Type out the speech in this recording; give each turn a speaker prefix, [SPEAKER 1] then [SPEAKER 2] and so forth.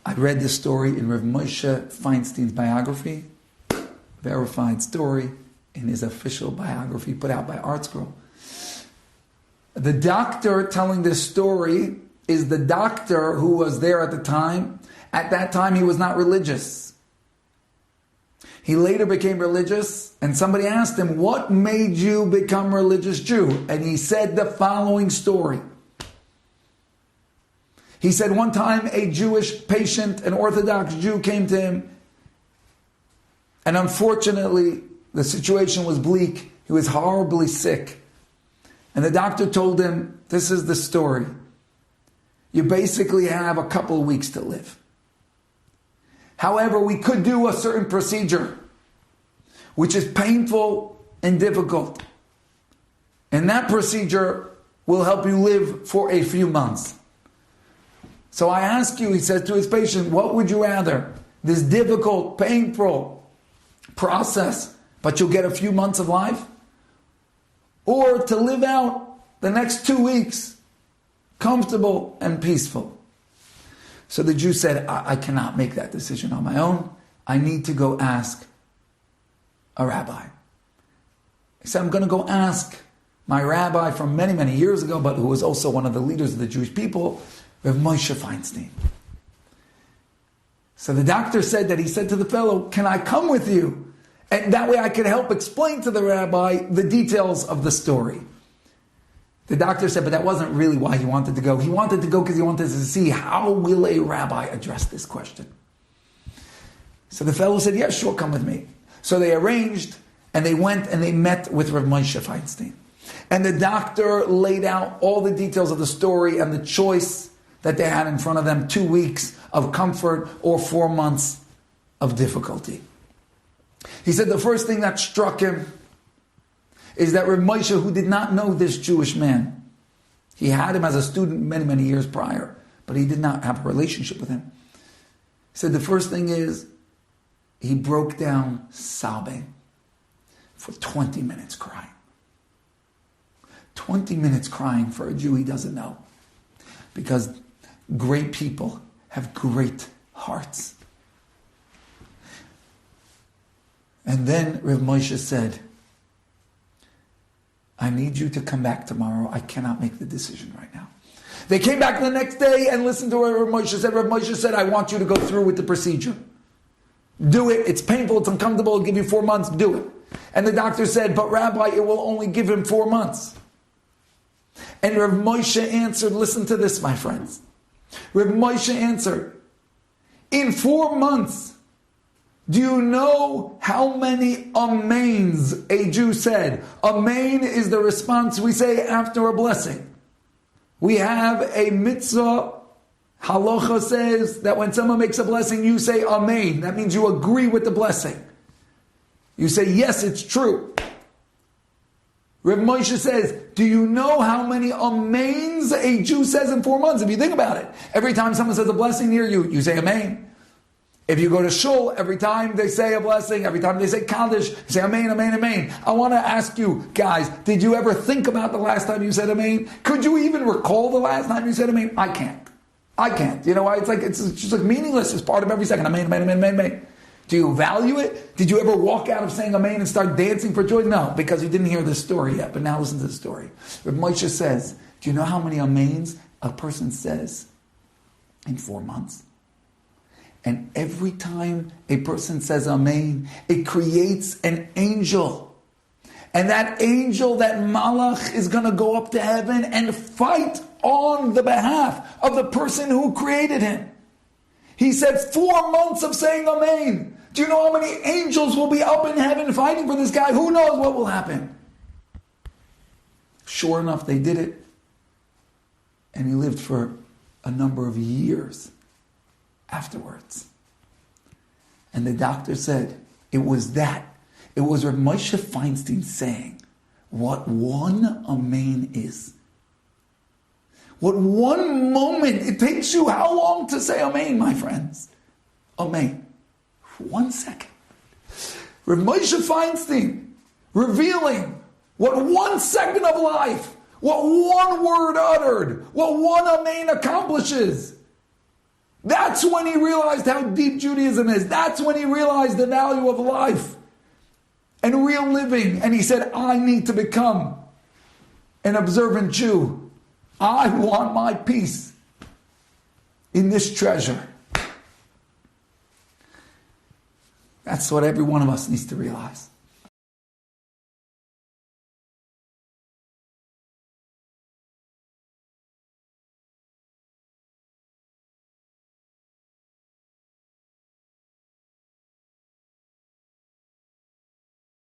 [SPEAKER 1] I read this story in Rav Moshe Feinstein's biography, verified story in his official biography put out by ArtScroll. The doctor telling this story is the doctor who was there at the time. At that time, he was not religious. He later became religious, and somebody asked him, what made you become a religious Jew? And he said the following story. He said one time a Jewish patient, an Orthodox Jew, came to him, and unfortunately, the situation was bleak. He was horribly sick. And the doctor told him, this is the story. You basically have a couple of weeks to live. However, we could do a certain procedure, which is painful and difficult. And that procedure will help you live for a few months. So I ask you, he says to his patient, what would you rather? This difficult, painful process, but you'll get a few months of life? Or to live out the next 2 weeks, comfortable and peaceful? So the Jew said, I cannot make that decision on my own. I need to go ask a rabbi. He said, I'm going to go ask my rabbi from many, many years ago, but who was also one of the leaders of the Jewish people, Rav Moshe Feinstein. So the doctor said that he said to the fellow, can I come with you? And that way I could help explain to the rabbi the details of the story. The doctor said, but that wasn't really why he wanted to go. He wanted to go because he wanted to see how will a rabbi address this question. So the fellow said, yeah, sure, come with me. So they arranged, and they went and they met with Rav Moshe Feinstein. And the doctor laid out all the details of the story and the choice that they had in front of them, 2 weeks of comfort or 4 months of difficulty. He said the first thing that struck him is that Rav Moshe, who did not know this Jewish man, he had him as a student many, many years prior, but he did not have a relationship with him. He said the first thing is, he broke down sobbing for 20 minutes crying. 20 minutes crying for a Jew he doesn't know. Because great people have great hearts. And then Rav Moshe said, I need you to come back tomorrow. I cannot make the decision right now. They came back the next day and listened to what Rav Moshe said. Rav Moshe said, I want you to go through with the procedure. Do it. It's painful. It's uncomfortable. It'll give you 4 months. Do it. And the doctor said, but Rabbi, it will only give him 4 months. And Rav Moshe answered, listen to this, my friends. Rav Moshe answered, in 4 months, do you know how many amens a Jew said? Amen is the response we say after a blessing. We have a mitzvah. Halacha says that when someone makes a blessing, you say amen. That means you agree with the blessing. You say, yes, it's true. Rav Moshe says, do you know how many amens a Jew says in 4 months? If you think about it, every time someone says a blessing near you, you say amen. If you go to shul, every time they say a blessing, every time they say Kaddish, you say amen, amen, amen. I want to ask you, guys, did you ever think about the last time you said amen? Could you even recall the last time you said amen? I can't. You know why? It's just like meaningless. It's part of every second. Amen, amen, amen, amen, amen. Do you value it? Did you ever walk out of saying amen and start dancing for joy? No, because you didn't hear the story yet. But now listen to the story. Rav Moshe says, do you know how many amens a person says in 4 months? And every time a person says amen, it creates an angel. And that angel, that malach, is going to go up to heaven and fight on the behalf of the person who created him. He said 4 months of saying amen. Do you know how many angels will be up in heaven fighting for this guy? Who knows what will happen? Sure enough, they did it. And he lived for a number of years afterwards. And the doctor said, it was Rav Moshe Feinstein saying what one amen is. What one moment, it takes you how long to say amen, my friends? Amen. 1 second. Rav Moshe Feinstein revealing what 1 second of life, what one word uttered, what one amen accomplishes. That's when he realized how deep Judaism is. That's when he realized the value of life and real living. And he said, I need to become an observant Jew. I want my peace in this treasure. That's what every one of us needs to realize.